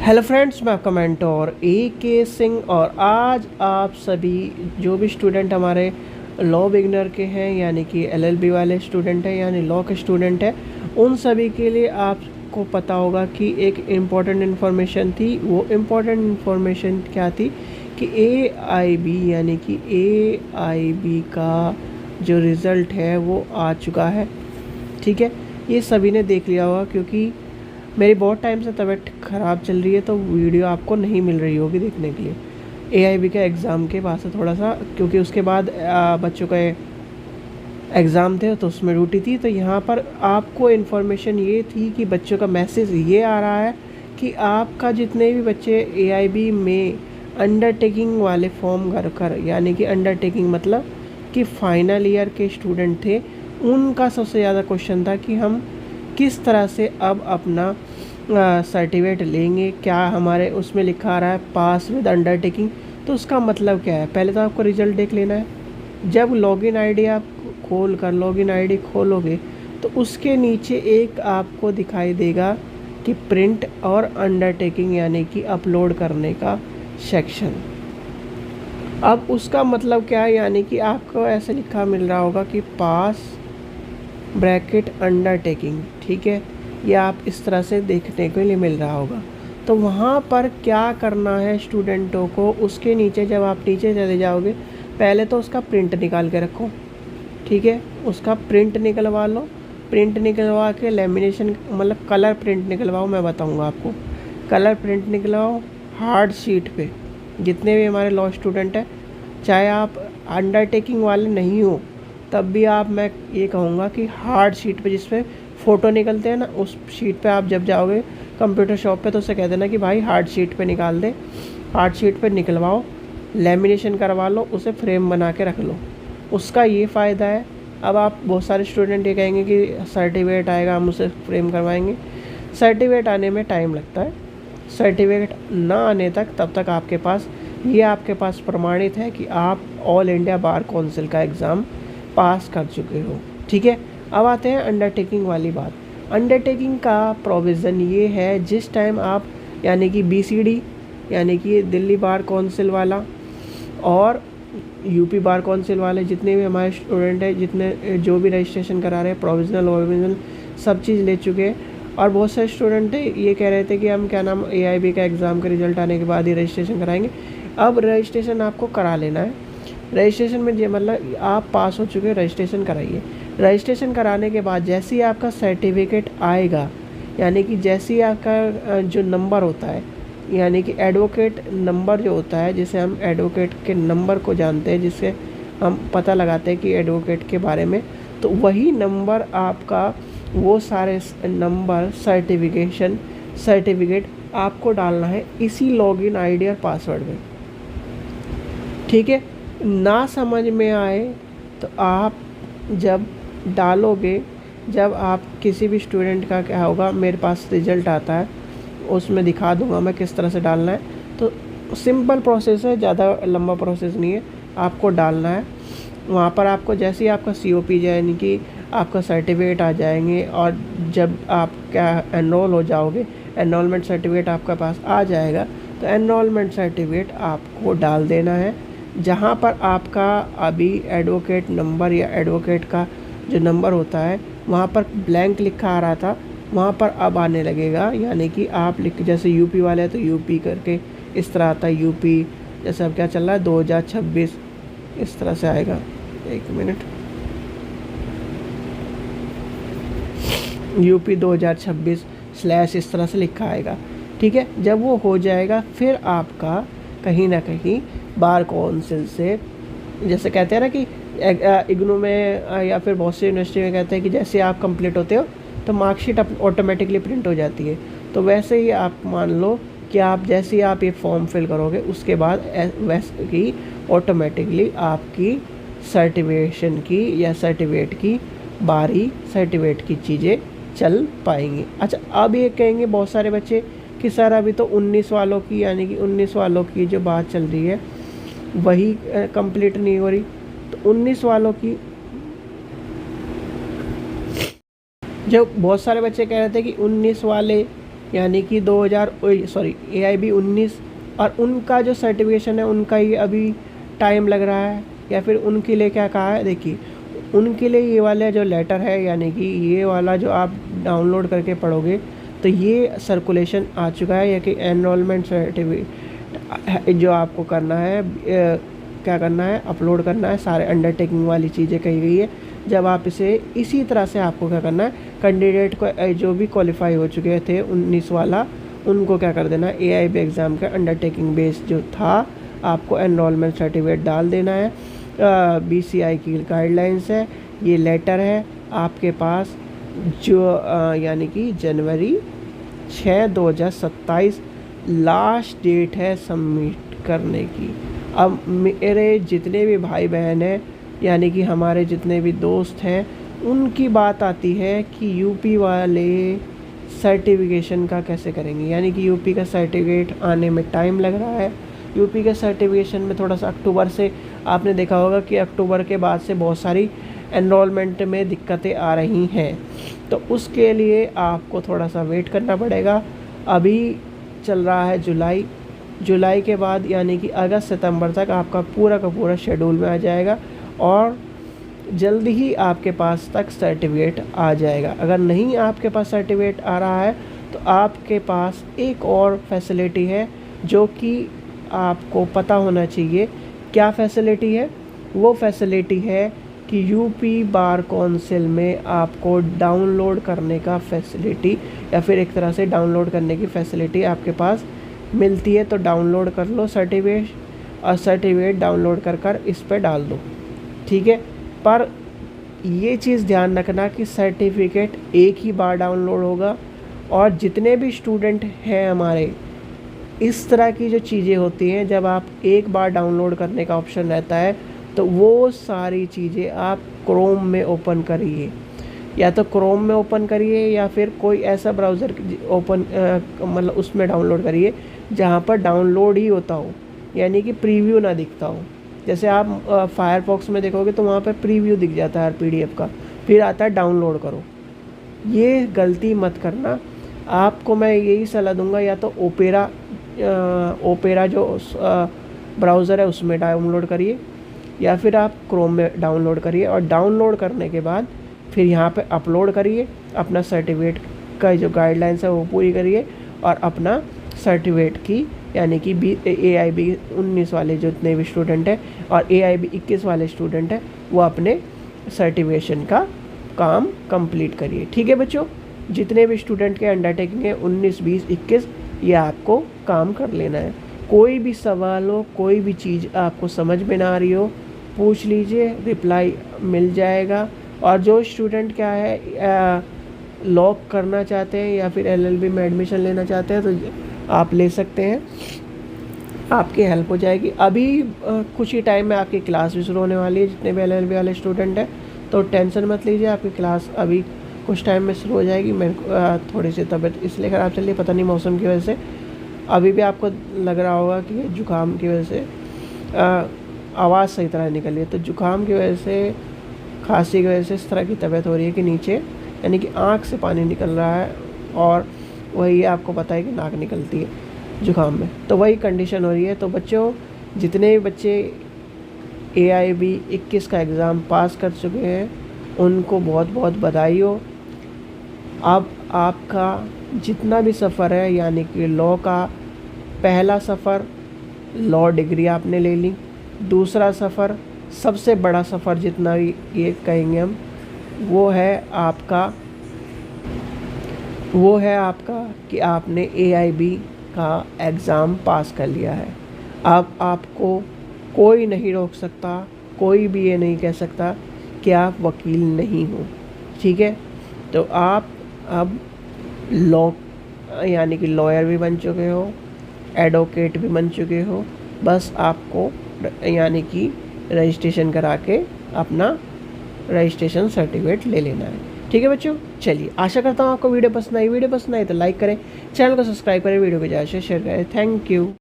Hello friends, मैं आपका mentor AK Singh. और आज आप सभी जो भी स्टूडेंट हमारे लॉ बिगनर के हैं, यानी कि LLB वाले स्टूडेंट हैं, यानी लॉ के स्टूडेंट हैं, उन सभी के लिए आपको पता होगा कि एक इम्पॉर्टेंट इन्फॉर्मेशन थी। वो इम्पॉर्टेंट इन्फॉर्मेशन क्या थी कि AIB यानी कि AIB का जो रिज़ल्ट है वो आ चुका है। ठीक है, ये सभी ने देख लिया होगा, क्योंकि मेरी बहुत टाइम से तबीयत ख़राब चल रही है, तो वीडियो आपको नहीं मिल रही होगी देखने के लिए। AIB के एग्ज़ाम के बाद से थोड़ा सा, क्योंकि उसके बाद बच्चों का एग्ज़ाम थे तो उसमें ड्यूटी थी, तो यहाँ पर आपको इन्फॉर्मेशन ये थी कि बच्चों का मैसेज ये आ रहा है कि आपका जितने भी बच्चे AIB में अंडरटेकिंग वाले फॉर्म भर कर, यानी कि अंडरटेकिंग मतलब कि फाइनल ईयर के स्टूडेंट थे, उनका सबसे ज़्यादा क्वेश्चन था कि हम किस तरह से अब अपना सर्टिफिकेट लेंगे। क्या हमारे उसमें लिखा आ रहा है पास विद अंडरटेकिंग, तो उसका मतलब क्या है। पहले तो आपको रिज़ल्ट देख लेना है। जब लॉगिन आईडी आप लॉगिन आईडी खोलोगे तो उसके नीचे एक आपको दिखाई देगा कि प्रिंट और अंडरटेकिंग, यानी कि अपलोड करने का सेक्शन। अब उसका मतलब क्या है, यानी कि आपको ऐसे लिखा मिल रहा होगा कि पास ब्रैकेट अंडरटेकिंग। ठीक है, ये आप इस तरह से देखने के लिए मिल रहा होगा। तो वहाँ पर क्या करना है स्टूडेंटों को, उसके नीचे जब आप नीचे चले जाओगे, पहले तो उसका प्रिंट निकाल के रखो। ठीक है, उसका प्रिंट निकलवा लो। प्रिंट निकलवा के लेमिनेशन मतलब कलर प्रिंट निकलवाओ। मैं बताऊँगा आपको। कलर प्रिंट निकलवाओ हार्ड शीट पे। जितने भी हमारे लॉ स्टूडेंट हैं, चाहे आप अंडरटेकिंग वाले नहीं हो, तब भी आप, मैं ये कहूँगा कि हार्ड शीट पे जिसपे फ़ोटो निकलते हैं ना, उस शीट पे आप जब जाओगे कंप्यूटर शॉप पे, तो उसे कह देना कि भाई हार्ड शीट पे निकाल दे। हार्ड शीट पे निकलवाओ, लेमिनेशन करवा लो, उसे फ्रेम बना के रख लो। उसका ये फ़ायदा है। अब आप बहुत सारे स्टूडेंट ये कहेंगे कि सर्टिफिकेट आएगा, हम उसे फ्रेम करवाएंगे। सर्टिफिकेट आने में टाइम लगता है। सर्टिफिकेट ना आने तक, तब तक आपके पास प्रमाणित है कि आप ऑल इंडिया बार काउंसिल का एग्ज़ाम पास कर चुके हो। ठीक है, अब आते हैं अंडरटेकिंग वाली बात। अंडरटेकिंग का प्रोविज़न ये है, जिस टाइम आप, यानी कि BCD यानी कि दिल्ली बार काउंसिल वाला और UP बार काउंसिल वाले जितने भी हमारे स्टूडेंट हैं, जितने जो भी रजिस्ट्रेशन करा रहे हैं, प्रोविज़नल सब चीज़ ले चुके हैं। और बहुत सारे स्टूडेंट ये कह रहे थे कि हम AIB का एग्ज़ाम का रिज़ल्ट आने के बाद ही रजिस्ट्रेशन कराएंगे। अब रजिस्ट्रेशन आपको करा लेना है। रजिस्ट्रेशन में ये मतलब आप पास हो चुके हो, रजिस्ट्रेशन कराइए। रजिस्ट्रेशन कराने के बाद जैसे ही आपका सर्टिफिकेट आएगा, यानी कि जैसे ही आपका जो नंबर होता है, यानी कि एडवोकेट नंबर जो होता है, जिसे हम एडवोकेट के नंबर को जानते हैं, जिससे हम पता लगाते हैं कि एडवोकेट के बारे में, तो वही नंबर आपका, वो सारे नंबर सर्टिफिकेट आपको डालना है इसी लॉगिन आईडी और पासवर्ड में। ठीक है, ना समझ में आए तो आप जब डालोगे, जब आप किसी भी स्टूडेंट का क्या होगा, मेरे पास रिज़ल्ट आता है, उसमें दिखा दूंगा मैं किस तरह से डालना है। तो सिंपल प्रोसेस है, ज़्यादा लंबा प्रोसेस नहीं है। आपको डालना है वहाँ पर। आपको जैसे ही आपका COP यानी कि आपका सर्टिफिकेट आ जाएंगे, और जब आप क्या एनरोल हो जाओगे, एनरोलमेंट सर्टिफिकेट आपके पास आ जाएगा, तो एनरोलमेंट सर्टिफिकेट आपको डाल देना है। जहाँ पर आपका अभी एडवोकेट नंबर या एडवोकेट का जो नंबर होता है, वहाँ पर ब्लैंक लिखा आ रहा था, वहाँ पर अब आने लगेगा। यानी कि आप जैसे UP वाले हैं तो UP करके इस तरह आता है। UP जैसे अब क्या चल रहा है 2026, इस तरह से आएगा। एक मिनट, UP 2026/ इस तरह से लिखा आएगा। ठीक है, जब वो हो जाएगा, फिर आपका कहीं ना कहीं बार काउंसिल से, जैसे कहते हैं ना कि IGNOU में या फिर बहुत सी यूनिवर्सिटी में कहते हैं कि जैसे आप कंप्लीट होते हो तो मार्कशीट ऑटोमेटिकली प्रिंट हो जाती है। तो वैसे ही आप मान लो कि आप जैसे ही आप ये फॉर्म फिल करोगे, उसके बाद वैसे ही ऑटोमेटिकली आपकी सर्टिफिकेशन की या सर्टिफिकेट की चीज़ें चल पाएंगी। अच्छा, अब ये कहेंगे बहुत सारे बच्चे कि सर अभी तो 19 वालों की, यानी कि 19 वालों की जो बात चल रही है वही कंप्लीट नहीं हो रही। तो 19 वालों की, जो बहुत सारे बच्चे कह रहे थे कि 19 वाले यानी कि 2000 19 और उनका जो सर्टिफिकेशन है उनका ही अभी टाइम लग रहा है। या फिर उनके लिए क्या कहा है, देखिए उनके लिए ये वाला जो लेटर है, यानी कि ये वाला जो आप डाउनलोड करके पढ़ोगे तो ये सर्कुलेशन आ चुका है, या कि एनरोलमेंट सर्टिफिकेट जो आपको करना है, क्या करना है, अपलोड करना है, सारे अंडरटेकिंग वाली चीज़ें कही गई है। जब आप इसे इसी तरह से आपको क्या करना है, कैंडिडेट को जो भी क्वालिफाई हो चुके थे 19 वाला, उनको क्या कर देना है, AIB एग्ज़ाम का अंडरटेकिंग बेस जो था आपको एनरोलमेंट सर्टिफिकेट डाल देना है। BCI की गाइडलाइंस है, ये लेटर है आपके पास जो यानी कि जनवरी 6 2027 लास्ट डेट है सबमिट करने की। अब मेरे जितने भी भाई बहन हैं, यानी कि हमारे जितने भी दोस्त हैं, उनकी बात आती है कि यूपी वाले सर्टिफिकेशन का कैसे करेंगे। यानी कि यूपी का सर्टिफिकेट आने में टाइम लग रहा है। यूपी के सर्टिफिकेशन में थोड़ा सा अक्टूबर से, आपने देखा होगा कि अक्टूबर के बाद से बहुत सारी एनरोलमेंट में दिक्कतें आ रही हैं, तो उसके लिए आपको थोड़ा सा वेट करना पड़ेगा। अभी चल रहा है जुलाई के बाद यानी कि अगस्त सितंबर तक आपका पूरा का पूरा शेड्यूल में आ जाएगा और जल्दी ही आपके पास तक सर्टिफिकेट आ जाएगा। अगर नहीं आपके पास सर्टिफिकेट आ रहा है तो आपके पास एक और फैसिलिटी है जो कि आपको पता होना चाहिए। क्या फैसिलिटी है? वो फैसिलिटी है कि यूपी बार काउंसिल में आपको डाउनलोड करने का फैसिलिटी, या फिर एक तरह से डाउनलोड करने की फैसिलिटी आपके पास मिलती है। तो डाउनलोड कर लो सर्टिफिकेट, और सर्टिफिकेट डाउनलोड कर इस पर डाल दो, ठीक है। पर ये चीज़ ध्यान रखना कि सर्टिफिकेट एक ही बार डाउनलोड होगा, और जितने भी स्टूडेंट हैं हमारे, इस तरह की जो चीज़ें होती हैं, जब आप एक बार डाउनलोड करने का ऑप्शन रहता है तो वो सारी चीज़ें आप क्रोम में ओपन करिए, या तो क्रोम में ओपन करिए या फिर कोई ऐसा ब्राउज़र ओपन मतलब उसमें डाउनलोड करिए जहाँ पर डाउनलोड ही होता हो, यानी कि प्रीव्यू ना दिखता हो। जैसे आप फायरफॉक्स में देखोगे तो वहाँ पर प्रीव्यू दिख जाता है PDF का, फिर आता है डाउनलोड करो। ये गलती मत करना। आपको मैं यही सलाह दूंगा, या तो ओपेरा जो ब्राउज़र है उसमें डाउनलोड करिए, या फिर आप क्रोम में डाउनलोड करिए, और डाउनलोड करने के बाद फिर यहाँ पे अपलोड करिए अपना सर्टिफिकेट का जो गाइडलाइंस है वो पूरी करिए, और अपना सर्टिफिकेट की यानी कि AIB 19 वाले जितने भी स्टूडेंट हैं और AIB 21 वाले स्टूडेंट हैं वो अपने सर्टिफिकेशन का काम कंप्लीट करिए, ठीक है बच्चों। जितने भी स्टूडेंट के अंडरटेकिंग है 19, 20, 21, ये आपको काम कर लेना है। कोई भी सवाल हो, कोई भी चीज़ आपको समझ में ना आ रही हो, पूछ लीजिए, रिप्लाई मिल जाएगा। और जो स्टूडेंट क्या है लॉ करना चाहते हैं या फिर LLB में एडमिशन लेना चाहते हैं तो आप ले सकते हैं, आपकी हेल्प हो जाएगी। अभी कुछ ही टाइम में आपकी क्लास भी शुरू होने वाली है, जितने भी LLB वाले स्टूडेंट हैं, तो टेंशन मत लीजिए, आपकी क्लास अभी कुछ टाइम में शुरू हो जाएगी। मेरे को थोड़ी सी तबीयत इसलिए ख़राब चल रही है, पता नहीं मौसम की वजह से। अभी भी आपको लग रहा होगा कि जुकाम की वजह से आवाज़ सही तरह निकल रही है, तो जुकाम की वजह से, खांसी की वजह से इस तरह की तबीयत हो रही है कि नीचे यानी कि आँख से पानी निकल रहा है, और वही आपको पता है कि नाक निकलती है जुकाम में, तो वही कंडीशन हो रही है। तो बच्चों, जितने भी बच्चे AIB 21 का एग्ज़ाम पास कर चुके हैं उनको बहुत बहुत बधाई हो। अब आपका जितना भी सफ़र है, यानी कि लॉ का पहला सफ़र, लॉ डिग्री आपने ले ली। दूसरा सफ़र, सबसे बड़ा सफ़र जितना भी ये कहेंगे हम, वो है आपका कि आपने AIB का एग्ज़ाम पास कर लिया है। अब आपको कोई नहीं रोक सकता, कोई भी ये नहीं कह सकता कि आप वकील नहीं हो, ठीक है। तो आप अब लॉ यानी कि लॉयर भी बन चुके हो, एडवोकेट भी बन चुके हो। बस आपको यानी कि रजिस्ट्रेशन करा के अपना रजिस्ट्रेशन सर्टिफिकेट ले लेना है, ठीक है बच्चों। चलिए, आशा करता हूँ आपको वीडियो पसंद आई तो लाइक करें, चैनल को सब्सक्राइब करें, वीडियो को ज़्यादा से शेयर करें। Thank you.